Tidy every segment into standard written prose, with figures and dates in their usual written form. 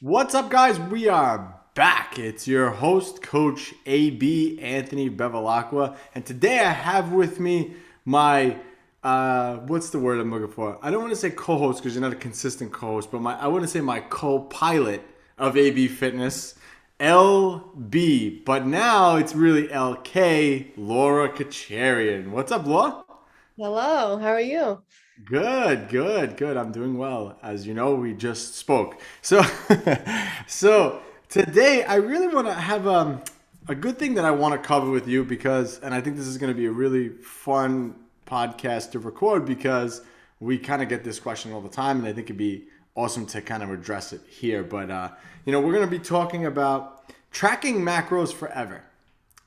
What's up, guys? We are back. It's your host, Coach AB Anthony Bevilacqua, and today I have with me my what's the word I'm looking for? I don't want to say co-host because you're not a consistent co-host, but I want to say my co-pilot of AB Fitness, LB. But now it's really LK, Laura Kacharian. What's up, Laura? Hello, how are you? Good, good, good. I'm doing well. As you know, we just spoke. So, so today I really want to have a good thing that I want to cover with you because, and I think this is going to be a really fun podcast to record because we kind of get this question all the time, and I think it'd be awesome to kind of address it here. But we're going to be talking about tracking macros forever.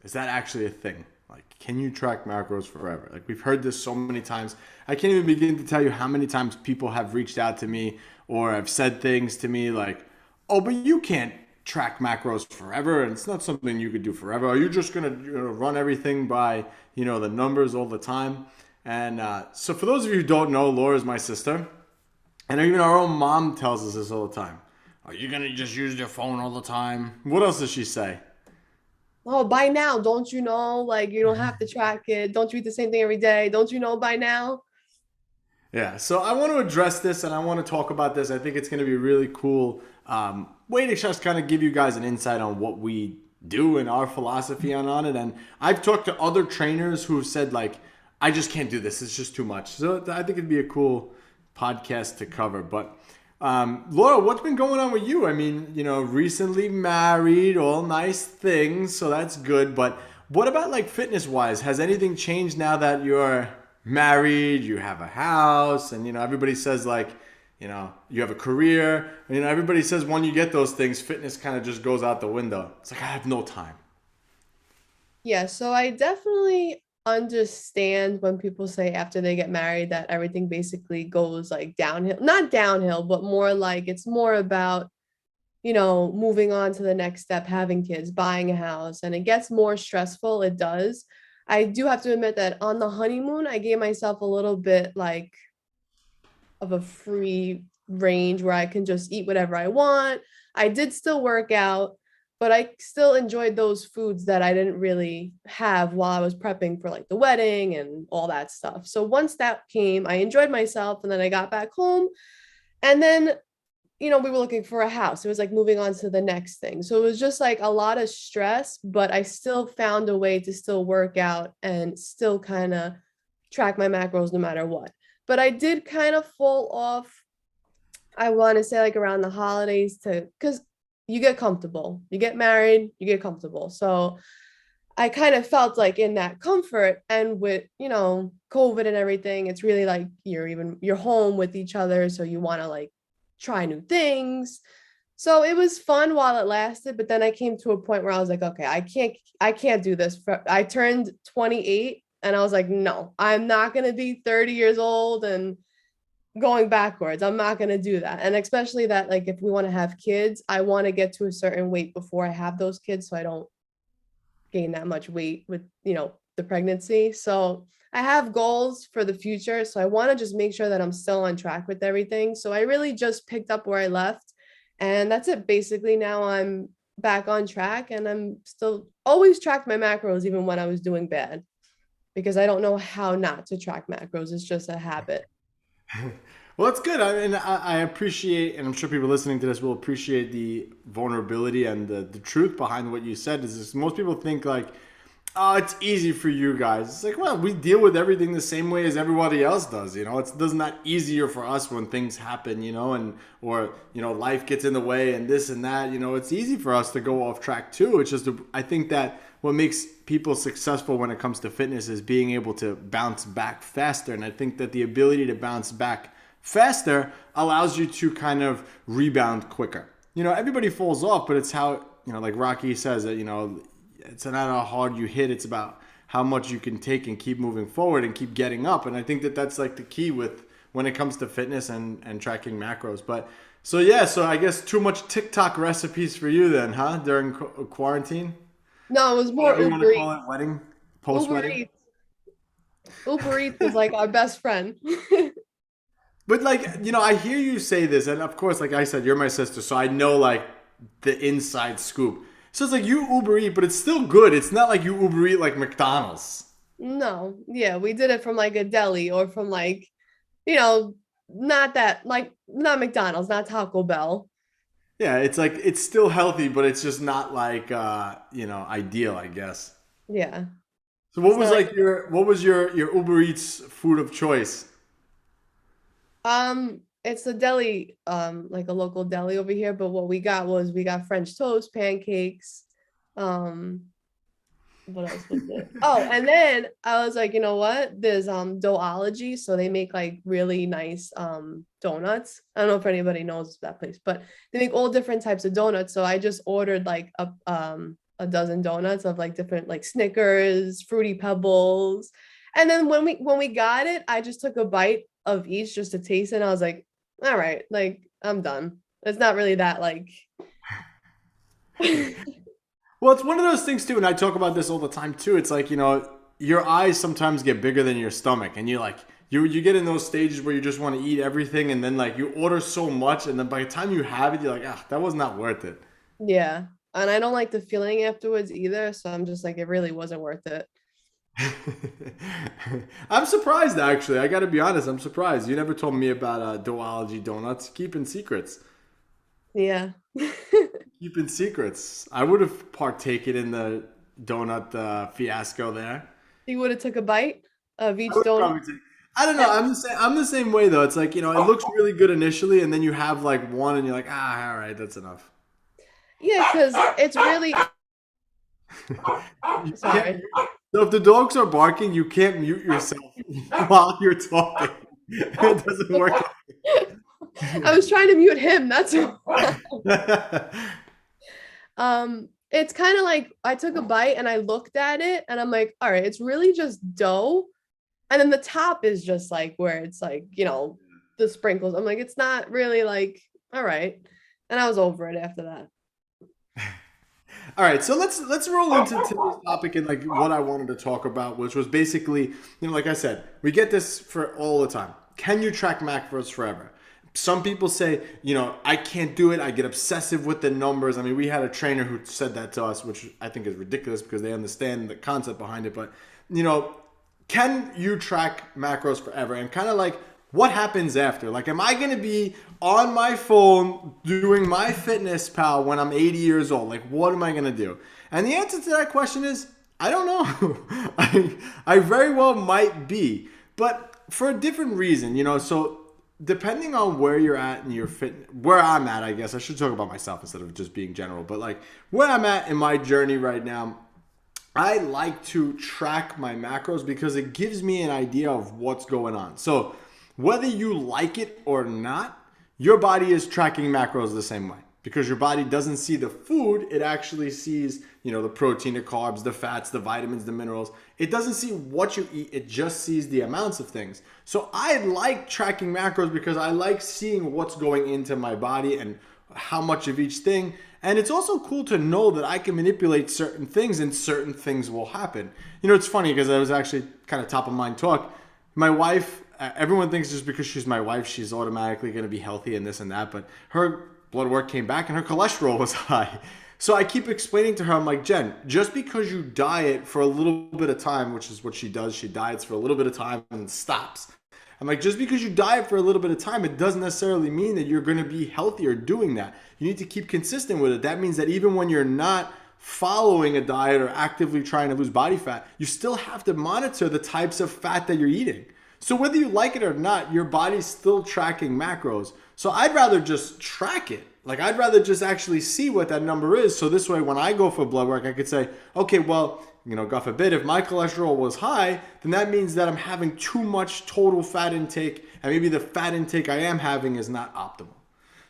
Is that actually a thing? Like, can you track macros forever? Like, we've heard this so many times. I can't even begin to tell you how many times people have reached out to me or have said things to me like, oh, but you can't track macros forever and it's not something you could do forever. Are you just going to run everything by, the numbers all the time? And so, for those of you who don't know, Laura's my sister. And even our own mom tells us this all the time. Are you going to just use your phone all the time? What else does she say? Oh, by now, don't you know? Like, you don't have to track it. Don't you eat the same thing every day? Don't you know by now? Yeah, so I want to address this and I want to talk about this. I think it's going to be a really cool way to just kind of give you guys an insight on what we do and our philosophy on it. And I've talked to other trainers who have said, like, I just can't do this. It's just too much. So I think it'd be a cool podcast to cover. But Laura, what's been going on with you? I mean, recently married, all nice things. So that's good. But what about like fitness wise? Has anything changed now that you're married, you have a house, and everybody says like, you have a career. Everybody says when you get those things, fitness kind of just goes out the window. It's like I have no time. Yeah, so I definitely understand when people say after they get married that everything basically goes like downhill. Not downhill, but more like it's more about, moving on to the next step, having kids, buying a house, and it gets more stressful. It does. I do have to admit that on the honeymoon, I gave myself a little bit like of a free range where I can just eat whatever I want. I did still work out, but I still enjoyed those foods that I didn't really have while I was prepping for like the wedding and all that stuff. So once that came, I enjoyed myself and then I got back home and then we were looking for a house. It was like moving on to the next thing. So it was just like a lot of stress, but I still found a way to still work out and still kind of track my macros no matter what. But I did kind of fall off, I want to say like around the holidays to because you get comfortable, you get married, you get comfortable. So I kind of felt like in that comfort and with, COVID and everything, it's really like you're home with each other. So you want to like try new things. So it was fun while it lasted, but then I came to a point where I was like, okay, I can't do this. I turned 28 and I was like, no, I'm not going to be 30 years old and going backwards. I'm not going to do that. And especially that, like, if we want to have kids, I want to get to a certain weight before I have those kids so I don't gain that much weight with, the pregnancy. So I have goals for the future. So I want to just make sure that I'm still on track with everything. So I really just picked up where I left. And that's it. Basically, now I'm back on track and I'm still always tracked my macros, even when I was doing bad, because I don't know how not to track macros. It's just a habit. Well, it's good. I mean, I appreciate, and I'm sure people listening to this will appreciate the vulnerability and the truth behind what you said. Is this, most people think like, oh, it's easy for you guys. It's like, well, we deal with everything the same way as everybody else does. It's doesn't that easier for us when things happen, and or life gets in the way and this and that. It's easy for us to go off track too. It's just I think that what makes people successful when it comes to fitness is being able to bounce back faster. And I think that the ability to bounce back faster allows you to kind of rebound quicker. Everybody falls off, but it's how, like Rocky says that, it's not how hard you hit, it's about how much you can take and keep moving forward and keep getting up. And I think that that's like the key with when it comes to fitness and tracking macros. But so yeah, so I guess too much TikTok recipes for you then, huh? During quarantine, No, it was more whatever you want to Uber call Eats. it, wedding, post Uber wedding. Eats. Uber Eats is like our best friend. But like, I hear you say this, and of course, like I said, you're my sister, so I know like the inside scoop. So it's like you Uber Eat, but it's still good. It's not like you Uber Eat like McDonald's. No, yeah, we did it from like a deli or from like, you know, not that like not McDonald's, not Taco Bell. Yeah, it's like it's still healthy, but it's just not like ideal, I guess. Yeah. So It's not like what was your Uber Eats food of choice? it's a deli, like a local deli over here, but what we got was we got French toast, pancakes, um, what else was it? Oh, and then I was like, you know what? There's Doology, so they make like really nice donuts. I don't know if anybody knows that place, but they make all different types of donuts. So I just ordered like a dozen donuts of like different like Snickers, Fruity Pebbles. And then when we got it, I just took a bite of each just to taste it. And I was like, all right, like I'm done. It's not really that like Well, it's one of those things too, and I talk about this all the time too. It's like, your eyes sometimes get bigger than your stomach, and you like you get in those stages where you just want to eat everything, and then like you order so much, and then by the time you have it, you're like, ah, that was not worth it. yeah. And I don't like the feeling afterwards either. So I'm just like, it really wasn't worth it. I'm surprised actually. I got to be honest. I'm surprised. You never told me about Doology donuts. Keeping secrets. Yeah. Keeping secrets. I would have partaken in the donut fiasco there. You would have took a bite of I each would donut. probably take. I don't know. Yeah. I'm the same way though. It's like it looks really good initially, and then you have like one, and you're like, ah, all right, that's enough. Yeah, because it's really You can't. sorry. So if the dogs are barking, you can't mute yourself while you're talking. It doesn't work. I was trying to mute him. That's it's kind of like I took a bite and I looked at it and I'm like, all right, it's really just dough. And then the top is just like where it's like, the sprinkles. I'm like, it's not really like, all right. And I was over it after that. All right, so let's roll into today's topic and like what I wanted to talk about, which was basically, like I said, we get this for all the time. Can you track macros forever? Some people say, I can't do it. I get obsessive with the numbers. I mean, we had a trainer who said that to us, which I think is ridiculous because they understand the concept behind it. But, you know, can you track macros forever? And kind of like what happens after? Like, am I going to be on my phone doing myfitnesspal when I'm 80 years old? Like, what am I going to do? And the answer to that question is, I don't know. I very well might be, but for a different reason, So depending on where you're at in your where I'm at, I guess I should talk about myself instead of just being general. But like where I'm at in my journey right now, I like to track my macros because it gives me an idea of what's going on. So whether you like it or not, your body is tracking macros the same way because your body doesn't see the food. It actually sees, the protein, the carbs, the fats, the vitamins, the minerals. It doesn't see what you eat. It just sees the amounts of things. So I like tracking macros because I like seeing what's going into my body and how much of each thing. And it's also cool to know that I can manipulate certain things and certain things will happen. It's funny because I was actually kind of top of mind talk. My wife, everyone thinks just because she's my wife, she's automatically going to be healthy and this and that. But her blood work came back and her cholesterol was high. So I keep explaining to her, I'm like, Jen, just because you diet for a little bit of time, which is what she does, she diets for a little bit of time and stops. I'm like, just because you diet for a little bit of time, it doesn't necessarily mean that you're going to be healthier doing that. You need to keep consistent with it. That means that even when you're not following a diet or actively trying to lose body fat, you still have to monitor the types of fat that you're eating. So whether you like it or not, your body's still tracking macros. So I'd rather just track it. Like I'd rather just actually see what that number is. So this way, when I go for blood work, I could say, okay, well, God forbid, if my cholesterol was high, then that means that I'm having too much total fat intake, and maybe the fat intake I am having is not optimal.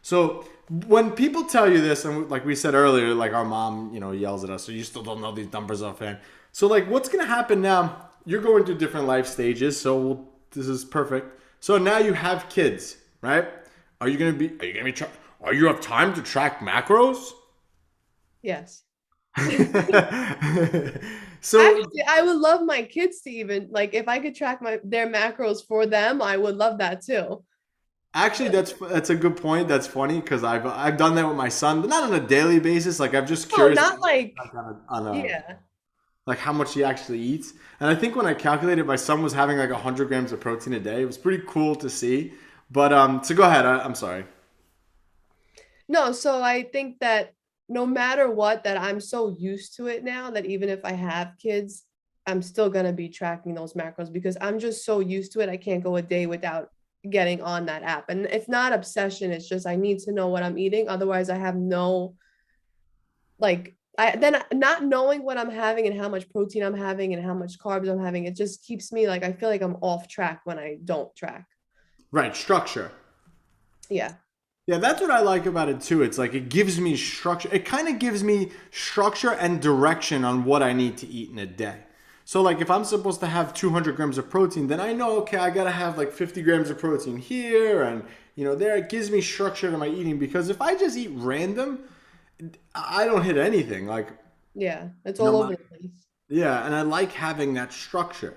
So when people tell you this, and like we said earlier, like our mom, yells at us, so you still don't know these numbers offhand. So like, what's gonna happen now? You're going through different life stages, so this is perfect. So now you have kids, right? Are you gonna be? Are you have time to track macros? Yes. So Actually, I would love my kids to even like if I could track their macros for them, I would love that too. Actually, that's a good point. That's funny because I've done that with my son, but not on a daily basis. Like I'm just No, curious, not like, like on a yeah. like how much he actually eats. And I think when I calculated, my son was having like 100 grams of protein a day. It was pretty cool to see. But so go ahead. I'm sorry. No, so I think that no matter what, that I'm so used to it now that even if I have kids, I'm still gonna be tracking those macros because I'm just so used to it. I can't go a day without getting on that app. And it's not obsession, it's just I need to know what I'm eating. Otherwise, I have no like I then not knowing what I'm having and how much protein I'm having and how much carbs I'm having, it just keeps me like I feel like I'm off track when I don't track. Right, structure. Yeah. Yeah, that's what I like about it too. It's like it gives me structure. It kind of gives me structure and direction on what I need to eat in a day. So like if I'm supposed to have 200 grams of protein, then I know, okay, I got to have like 50 grams of protein here and there. It gives me structure to my eating because if I just eat random, I don't hit anything. Like, Yeah. It's you know, all my, over the place. yeah, and I like having that structure.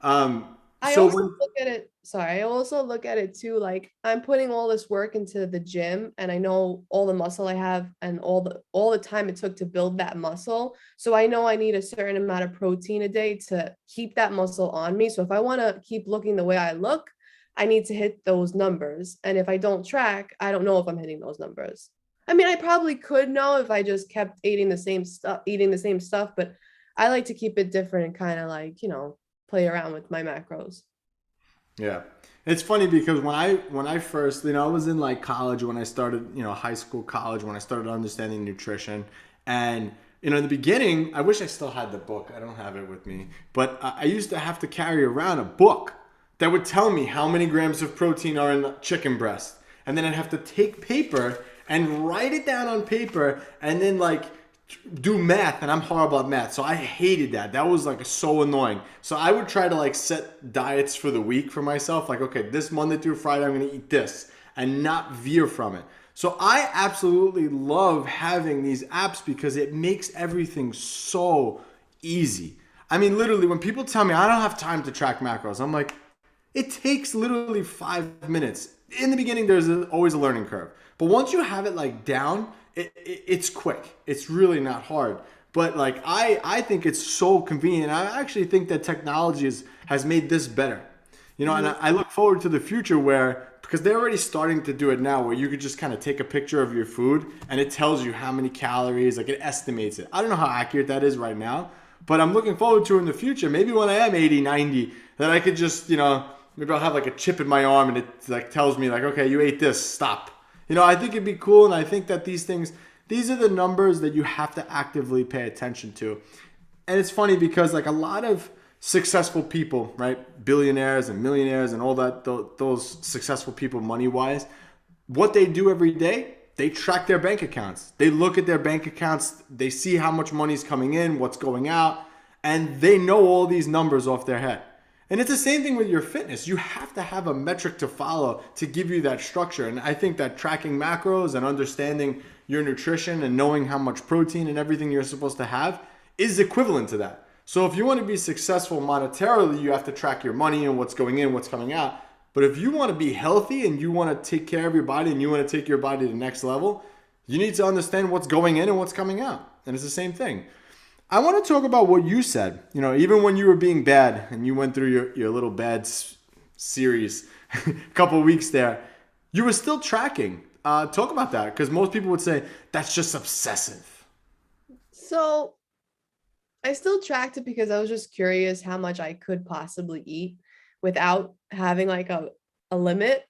Um, I so also when look at it, sorry, I also look at it too, like I'm putting all this work into the gym and I know all the muscle I have and all the time it took to build that muscle. So I know I need a certain amount of protein a day to keep that muscle on me. So if I want to keep looking the way I look, I need to hit those numbers. And if I don't track, I don't know if I'm hitting those numbers. I mean, I probably could know if I just kept eating the same stuff, but I like to keep it different and kind of like, play around with my macros. Yeah. It's funny because when I first, I was in like college when I started, high school, college when I started understanding nutrition. And in the beginning, I wish I still had the book. I don't have it with me, but I used to have to carry around a book that would tell me how many grams of protein are in the chicken breast. And then I'd have to take paper and write it down on paper and then like do math, and I'm horrible at math, so I hated that. That was like so annoying. So I would try to like set diets for the week for myself, like okay, this Monday through Friday I'm gonna eat this and not veer from it. So I absolutely love having these apps because it makes everything so easy. I mean, literally, when people tell me I don't have time to track macros, I'm like, it takes literally 5 minutes. In the beginning, there's always a learning curve. But once you have it like down, it's quick. It's really not hard. But like I think it's so convenient. I actually think that technology has made this better. And Mhm. I look forward to the future where because they're already starting to do it now where you could just kind of take a picture of your food and it tells you how many calories, like it estimates it. I don't know how accurate that is right now, but I'm looking forward to in the future, maybe when I am 80, 90, that I could just, maybe I'll have like a chip in my arm and it like tells me like, okay, you ate this, stop. I think it'd be cool, and I think that these are the numbers that you have to actively pay attention to. And it's funny because like a lot of successful people, right, billionaires and millionaires and all that, those successful people money wise, what they do every day, they track their bank accounts. They look at their bank accounts, they see how much money's coming in, what's going out, and they know all these numbers off their head. And it's the same thing with your fitness. You have to have a metric to follow to give you that structure. And I think that tracking macros and understanding your nutrition and knowing how much protein and everything you're supposed to have is equivalent to that. So if you want to be successful monetarily, you have to track your money and what's going in, what's coming out. But if you want to be healthy and you want to take care of your body and you want to take your body to the next level, you need to understand what's going in and what's coming out. And it's the same thing. I want to talk about what you said. Even when you were being bad and you went through your little bad series, a couple of weeks there, you were still tracking. Talk about that because most people would say that's just obsessive. So I still tracked it because I was just curious how much I could possibly eat without having like a limit.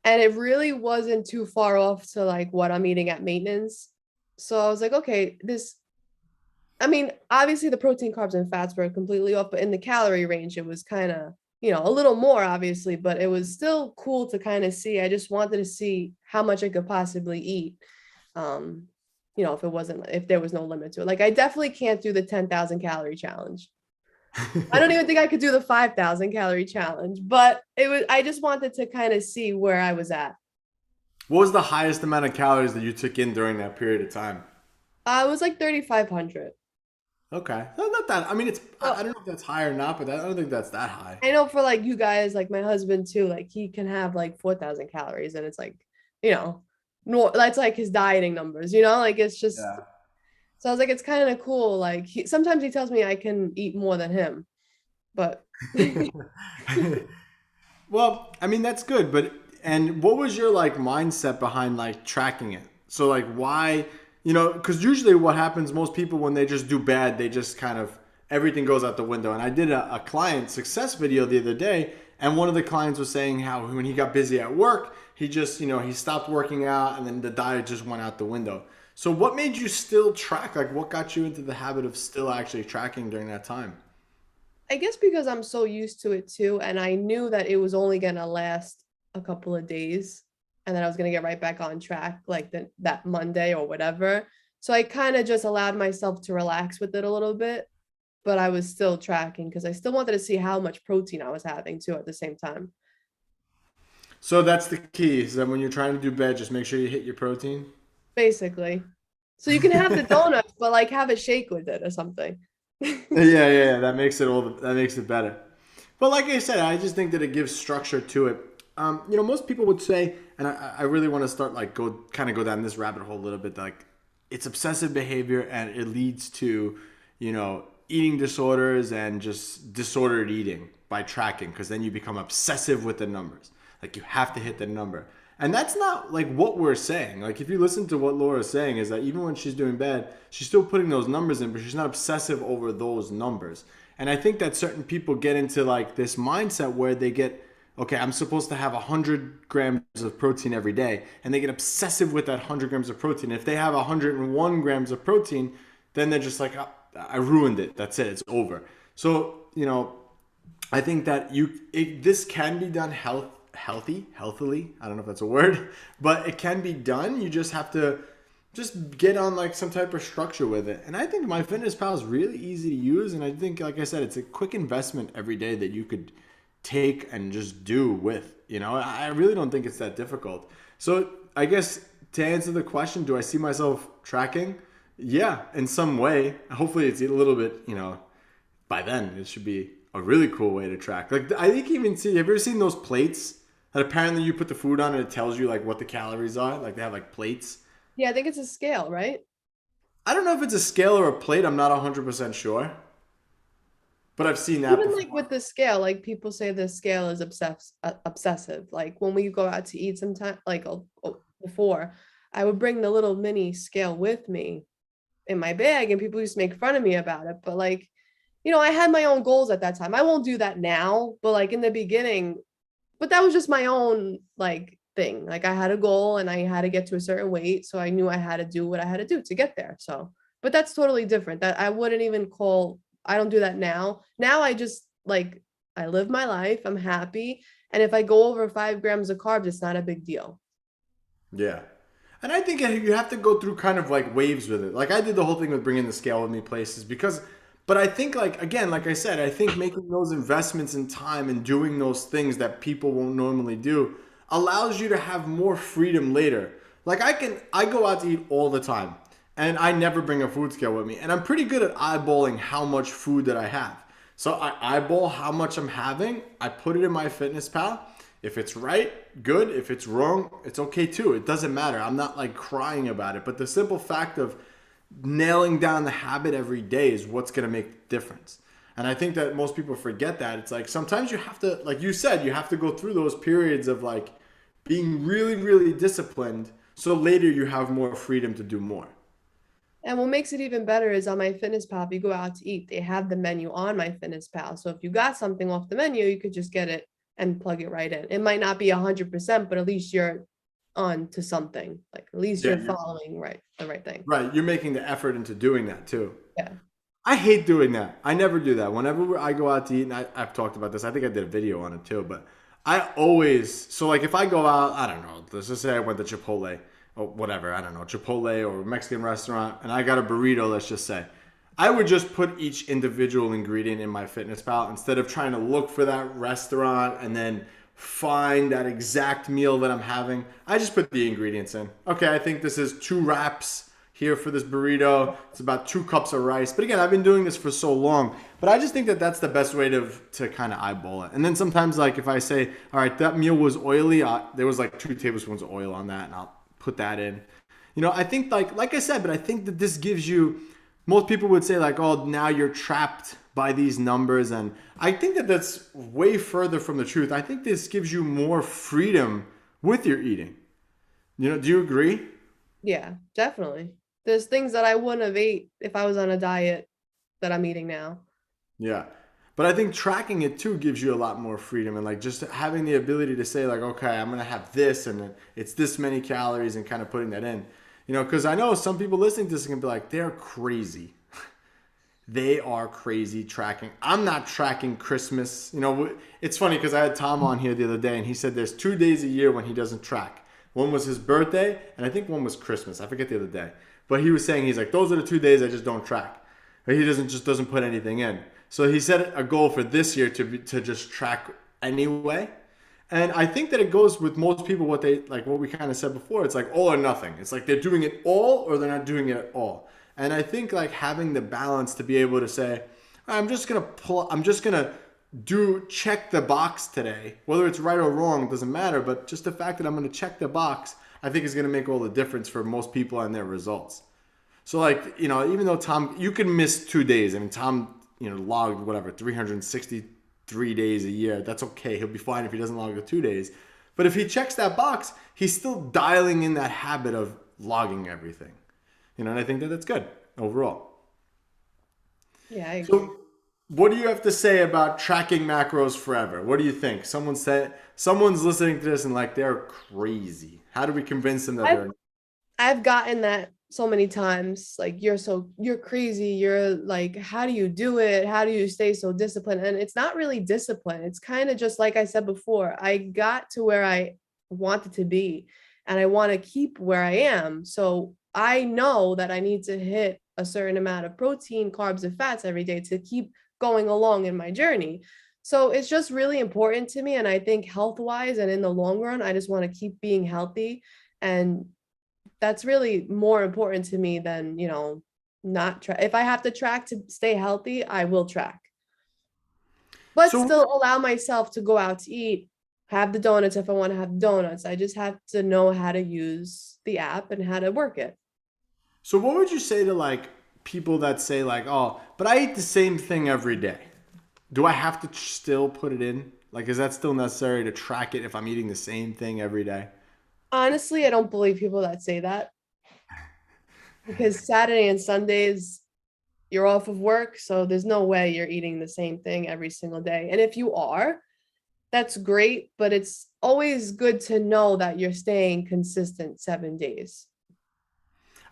And it really wasn't too far off to like what I'm eating at maintenance. So I was like, okay, I mean, obviously the protein, carbs, and fats were completely off, but in the calorie range, it was kind of, a little more obviously, but it was still cool to kind of see. I just wanted to see how much I could possibly eat. Um, if there was no limit to it. Like I definitely can't do the 10,000 calorie challenge. I don't even think I could do the 5,000 calorie challenge, but I just wanted to kind of see where I was at. What was the highest amount of calories that you took in during that period of time? It was like 3,500. Okay. Not that. I mean, it's. I Well, don't know if that's high or not, but I don't think that's that high. I know for like you guys, like my husband too, like he can have like 4,000 calories and it's like, you know, no, that's like his dieting numbers, like it's just, Yeah. so I was like, it's kind of cool. Like sometimes he tells me I can eat more than him, but Well, I mean that's good, but and what was your like mindset behind like tracking it? So like why, because usually what happens, most people when they just do bad, they just kind of everything goes out the window. And I did a client success video the other day, and one of the clients was saying how when he got busy at work, he just he stopped working out, and then the diet just went out the window. So what made you still track? Like what got you into the habit of still actually tracking during that time? I guess because I'm so used to it too, and I knew that it was only gonna last a couple of days, and then I was gonna get right back on track like that Monday or whatever. So I kind of just allowed myself to relax with it a little bit, but I was still tracking because I still wanted to see how much protein I was having too at the same time. So that's the key, is that when you're trying to do bad, just make sure you hit your protein. Basically. So you can have the donuts, but like have a shake with it or something. Yeah. That makes it that makes it better. But like I said, I just think that it gives structure to it. Most people would say, and I really want to start like go down this rabbit hole a little bit. Like, it's obsessive behavior, and it leads to, eating disorders and just disordered eating by tracking, because then you become obsessive with the numbers. Like you have to hit the number. And that's not like what we're saying. Like if you listen to what Laura's saying, is that even when she's doing bad, she's still putting those numbers in, but she's not obsessive over those numbers. And I think that certain people get into like this mindset where they get, okay, I'm supposed to have 100 grams of protein every day, and they get obsessive with that 100 grams of protein. If they have 101 grams of protein, then they're just like, oh, I ruined it. That's it. It's over. So, I think that this can be done healthily. I don't know if that's a word, but it can be done. You just have to just get on like some type of structure with it. And I think MyFitnessPal is really easy to use. And I think, like I said, it's a quick investment every day that you could take and just do with. I really don't think it's that difficult. So I guess to answer the question, do I see myself tracking? Yeah, in some way. Hopefully it's a little bit, by then it should be a really cool way to track. Like I think even see, have you ever seen those plates that apparently you put the food on and it tells you like what the calories are? Like they have like plates. Yeah, I think it's a scale, right? I don't know if it's a scale or a plate. I'm not 100% sure, but I've seen that Even like before. with the scale, like people say the scale is obsessive. Like when we go out to eat sometime, like before, I would bring the little mini scale with me in my bag, and people used to make fun of me about it. But like, I had my own goals at that time. I won't do that now, but like in the beginning, but that was just my own like thing. Like I had a goal and I had to get to a certain weight, so I knew I had to do what I had to do to get there. So, but that's totally different. That I wouldn't even call. I don't do that now. Now I just like I live my life. I'm happy, and if I go over 5 grams of carbs, it's not a big deal. Yeah. And I think you have to go through kind of like waves with it. Like I did the whole thing with bringing the scale with me places but I think like, again, like I said, I think making those investments in time and doing those things that people won't normally do allows you to have more freedom later. Like I go out to eat all the time, and I never bring a food scale with me. And I'm pretty good at eyeballing how much food that I have. So I eyeball how much I'm having. I put it in MyFitnessPal. If it's right, good. If it's wrong, it's okay too. It doesn't matter. I'm not like crying about it. But the simple fact of nailing down the habit every day is what's going to make the difference. And I think that most people forget that. It's like sometimes you have to, like you said, you have to go through those periods of like being really, really disciplined, so later you have more freedom to do more. And what makes it even better is on MyFitnessPal, if you go out to eat, they have the menu on MyFitnessPal. So if you got something off the menu, you could just get it and plug it right in. It might not be 100%, but at least you're on to something. Like at least Yeah, you're following the right thing. right. You're making the effort into doing that too. Yeah. I hate doing that. I never do that. Whenever I go out to eat, and I've talked about this, I think I did a video on it too, but I always, so like if I go out, I don't know, let's just say I went to Chipotle or whatever, I don't know, Chipotle or a Mexican restaurant, and I got a burrito, let's just say. I would just put each individual ingredient in MyFitnessPal instead of trying to look for that restaurant and then find that exact meal that I'm having. I just put the ingredients in. Okay, I think this is 2 wraps. here for this burrito. It's about 2 cups of rice. But again, I've been doing this for so long, but I just think that that's the best way to kind of eyeball it. And then sometimes, like if I say, all right, that meal was oily, there was like 2 tablespoons of oil on that, and I'll put that in. I think like I said, but I think that this gives you, most people would say like, oh, now you're trapped by these numbers. And I think that that's way further from the truth. I think this gives you more freedom with your eating. Do you agree? Yeah, definitely. There's things that I wouldn't have ate if I was on a diet that I'm eating now. Yeah. But I think tracking it too gives you a lot more freedom, and like just having the ability to say like, okay, I'm going to have this and it's this many calories, and kind of putting that in. Because I know some people listening to this can be like, they're crazy. They are crazy tracking. I'm not tracking Christmas. It's funny because I had Tom on here the other day, and he said there's 2 days a year when he doesn't track. One was his birthday, and I think one was Christmas. I forget the other day. But he was saying, he's like, those are the 2 days I just don't track. He doesn't put anything in. So he set a goal for this year to just track anyway. And I think that it goes with most people, what we kind of said before. It's like all or nothing. It's like they're doing it all or they're not doing it at all. And I think like having the balance to be able to say, I'm just gonna check the box today. Whether it's right or wrong, it doesn't matter. But just the fact that I'm gonna check the box, I think is gonna make all the difference for most people and their results. So like, even though Tom, you can miss 2 days. I mean, Tom, logged whatever, 363 days a year. That's okay. He'll be fine if he doesn't log the 2 days. But if he checks that box, he's still dialing in that habit of logging everything. And I think that that's good overall. Yeah, I agree. So what do you have to say about tracking macros forever? What do you think? Someone's listening to this and like they're crazy. How do we convince them that I've gotten that so many times, like you're crazy, you're like, how do you do it, how do you stay so disciplined? And it's not really discipline. It's kind of just like I said before, I got to where I wanted to be and I want to keep where I am. So I know that I need to hit a certain amount of protein, carbs, and fats every day to keep going along in my journey. So it's just really important to me. And I think health wise and in the long run, I just want to keep being healthy. And that's really more important to me than, not track. If I have to track to stay healthy, I will track. But So still allow myself to go out to eat, have the donuts if I want to have donuts. I just have to know how to use the app and how to work it. So what would you say to like people that say like, oh, but I eat the same thing every day? Do I have to still put it in? Like, is that still necessary to track it if I'm eating the same thing every day? Honestly, I don't believe people that say that because Saturday and Sundays, you're off of work. So there's no way you're eating the same thing every single day. And if you are, that's great. But it's always good to know that you're staying consistent 7 days.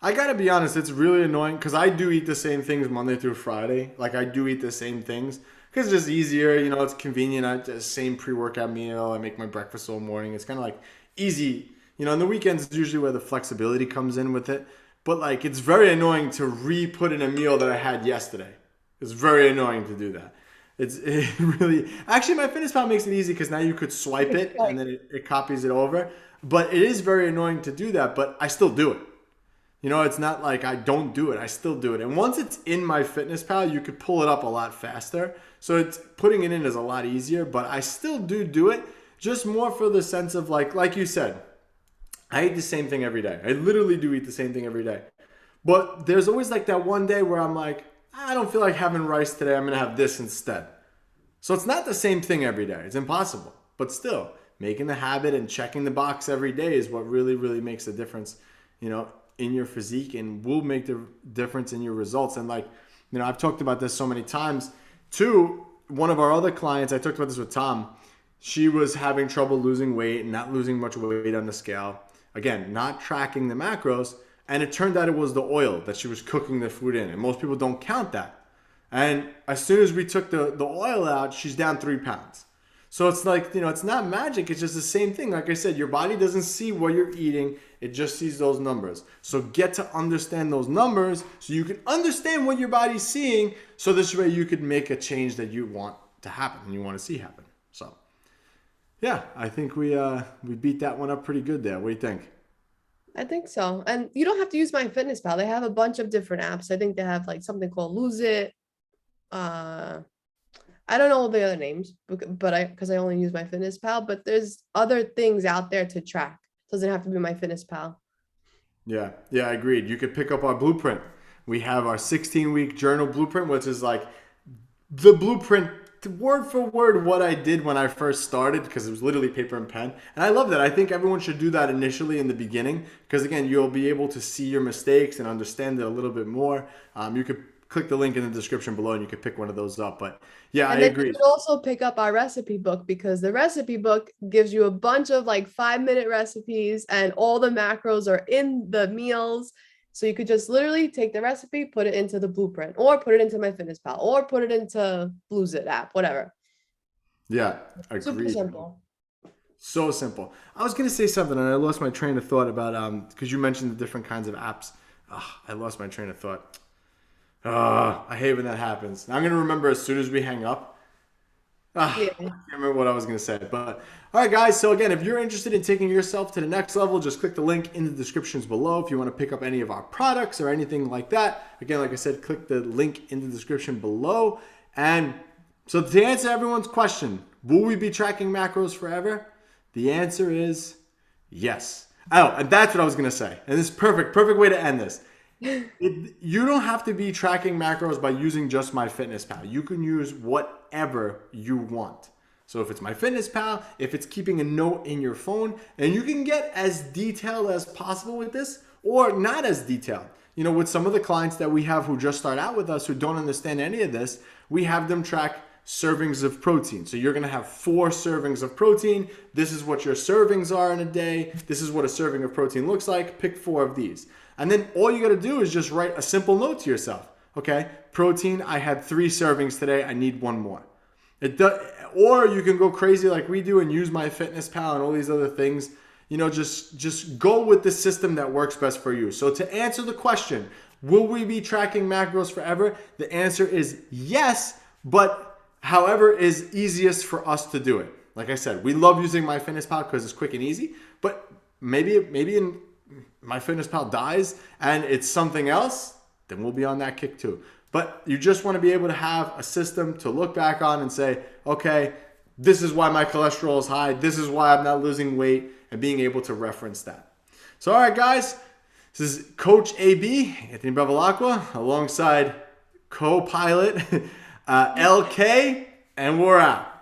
I gotta be honest, it's really annoying because I do eat the same things Monday through Friday. Like I do eat the same things because it's just easier. It's convenient. I the same pre-workout meal. I make my breakfast all morning. It's kind of like easy. And the weekends is usually where the flexibility comes in with it. But like it's very annoying to re-put in a meal that I had yesterday. It's very annoying to do that. It really actually myfitnesspal makes it easy because now you could swipe It's it and like, then it copies it over. But it is very annoying to do that. But I still do it. It's not like I don't do it. I still do it. And once it's in myfitnesspal, you could pull it up a lot faster. So it's putting it in is a lot easier, but I still do it just more for the sense of like you said, I eat the same thing every day. I literally do eat the same thing every day. But there's always like that one day where I'm like, I don't feel like having rice today. I'm going to have this instead. So it's not the same thing every day. It's impossible. But still, making the habit and checking the box every day is what really, really makes a difference, in your physique and will make the difference in your results. And I've talked about this so many times too. One of our other clients, I talked about this with Tom. She was having trouble losing weight and not losing much weight on the scale. Again, not tracking the macros. And it turned out it was the oil that she was cooking the food in. And most people don't count that. And as soon as we took the oil out, she's down 3 pounds. So it's like, it's not magic. It's just the same thing. Like I said, your body doesn't see what you're eating. It just sees those numbers. So get to understand those numbers so you can understand what your body's seeing. So this way you could make a change that you want to happen and you want to see happen. So yeah, I think we beat that one up pretty good there. What do you think? I think so. And you don't have to use MyFitnessPal. They have a bunch of different apps. I think they have like something called Lose It. Uh, I don't know all the other names, but because I only use MyFitnessPal. But there's other things out there to track. Doesn't have to be MyFitnessPal. Yeah, yeah, agreed. You could pick up our blueprint. We have our 16-week journal blueprint, which is like the blueprint, word for word, what I did when I first started, because it was literally paper and pen. And I love that. I think everyone should do that initially in the beginning, because again, you'll be able to see your mistakes and understand it a little bit more. You could click the link in the description below and you could pick one of those up. But yeah, I And then you agree. could also pick up our recipe book because the recipe book gives you a bunch of like 5-minute recipes and all the macros are in the meals. So you could just literally take the recipe, put it into the blueprint, or put it into MyFitnessPal, or put it into Blues It app, whatever. Yeah, Super agreed. simple. So simple. I was gonna say something and I lost my train of thought about because you mentioned the different kinds of apps. I lost my train of thought. I hate when that happens. I'm gonna remember as soon as we hang up. I Yeah. can't remember what I was gonna say, but all right, guys. So again, if you're interested in taking yourself to the next level, just click the link in the descriptions below. If you want to pick up any of our products or anything like that, again, like I said, click the link in the description below. And so to answer everyone's question, will we be tracking macros forever? The answer is yes. Oh, and that's what I was gonna say. And this is perfect way to end this. You don't have to be tracking macros by using just MyFitnessPal. You can use whatever you want. So if it's MyFitnessPal, if it's keeping a note in your phone, and you can get as detailed as possible with this or not as detailed. You know, with some of the clients that we have who just start out with us who don't understand any of this, we have them track servings of protein. So you're going to have 4 servings of protein. This is what your servings are in a day. This is what a serving of protein looks like. Pick 4 of these. And then all you got to do is just write a simple note to yourself. Okay, protein, I had 3 servings today. I need 1 more. It does, or you can go crazy like we do and use MyFitnessPal and all these other things. You know, just go with the system that works best for you. So to answer the question, will we be tracking macros forever? The answer is yes, but however is easiest for us to do it. Like I said, we love using MyFitnessPal because it's quick and easy, but maybe in MyFitnessPal dies and it's something else, then we'll be on that kick too. But you just want to be able to have a system to look back on and say, okay, this is why my cholesterol is high. This is why I'm not losing weight, and being able to reference that. So, all right, guys, this is Coach AB, Anthony Bevilacqua, alongside co-pilot LK, and we're out.